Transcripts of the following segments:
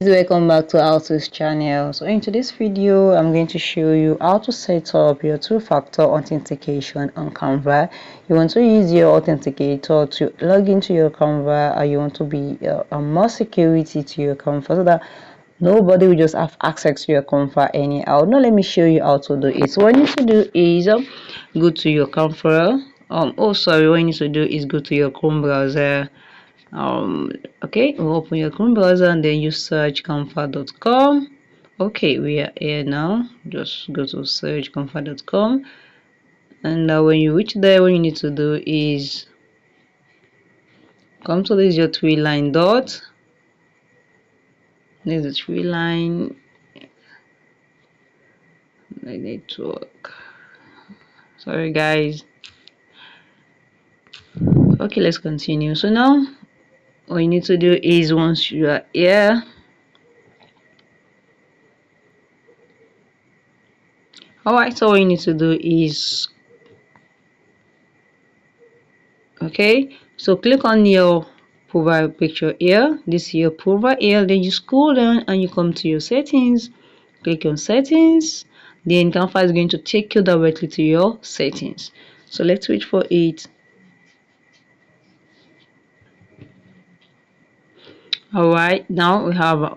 Welcome back to Alto's channel. So in today's video, I'm going to show you how to set up your two-factor authentication on Canva. You want to use your authenticator to log into your Canva, and you want to be more security to your Canva so that nobody will just have access to your Canva anyhow. Now let me show you how to do it. So what you need to do is go to your Canva. What you need to do is go to your Chrome browser. Okay, we'll open your Chrome browser and then you search canva.com. Okay, we are here now. Just go to search canva.com, and when you reach there, what you need to do is come to this your three line dot. There's a three line network. Sorry guys. Okay, let's continue. So now what you need to do is, once you are here, alright, so what you need to do is, okay, so click on your profile picture here. This is your profile here. Then you scroll down and you come to your settings. Click on settings. Then Canva is going to take you directly to your settings. So let's wait for it. Alright, now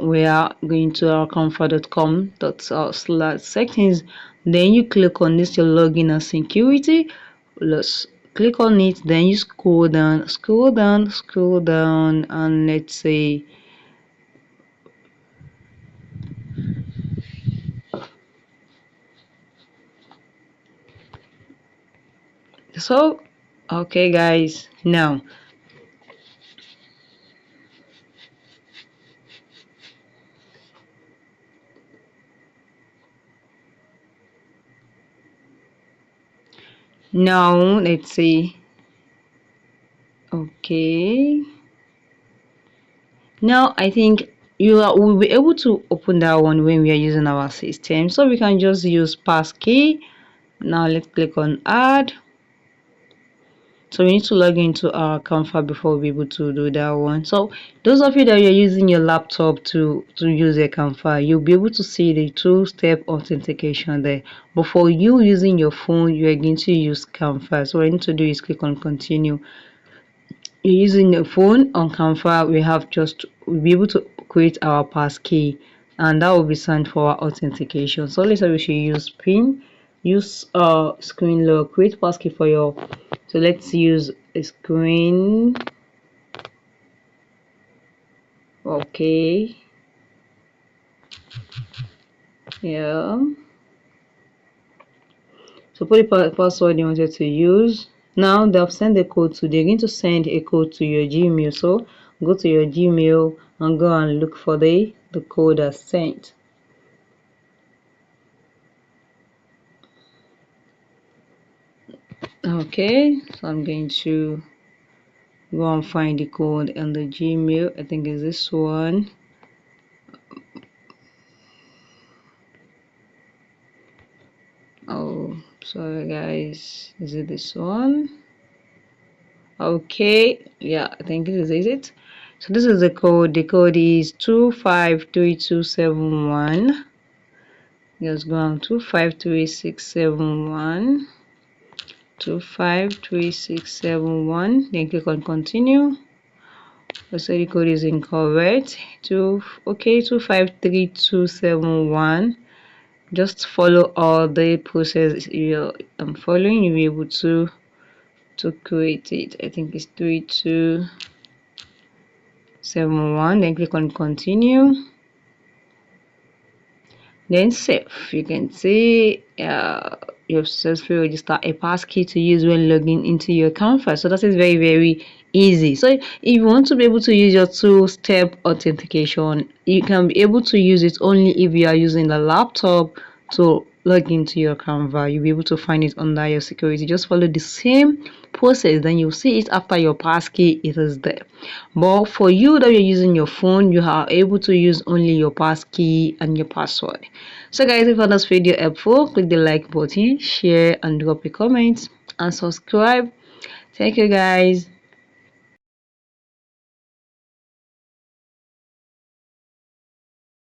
we are going to our canva.com/settings. Then you click on this, your login and security. Let's click on it. Then you scroll down, and let's say so. Okay guys, now let's see. Okay, now I think will be able to open that one when we are using our system, so we can just use passkey. Now let's click on add. So we need to log into our Canva before we'll be able to do that one. So those of you that you're using your laptop to use a Canva, you'll be able to see the two-step authentication there. But for you using your phone, you're going to use Canva. So what I need to do is click on continue. You're using your phone on Canva, we'll be able to create our passkey, and that will be signed for our authentication. So let's say we should use PIN, use screen lock, create passkey for your. So let's use a screen. Okay. Yeah. So put the password you wanted to use. Now they've sent the code to. They're going to send a code to your Gmail. So go to your Gmail and go and look for the code that's sent. Okay, so I'm going to go and find the code in the Gmail. I think it's this one. Oh, sorry guys, is it this one? Okay, yeah, I think this is it. So this is the code. The code is 253271. Just go on 253671. 253671. Then click on continue. So the code is incorrect. 253271. Just follow all the process I'm following. You'll be able to create it. I think it's 3271. Then click on continue. Then save. You can see you've successfully registered a passkey to use when logging into your Canva. So that is very, very easy. So if you want to be able to use your two-step authentication, you can be able to use it only if you are using the laptop to log into your Canva. You'll be able to find it under your security. Just follow the same process, then you'll see it after your passkey. It is there. But for you that you're using your phone, you are able to use only your passkey and your password. So guys, if you found this video helpful, click the like button, share and drop a comment and subscribe. Thank you guys.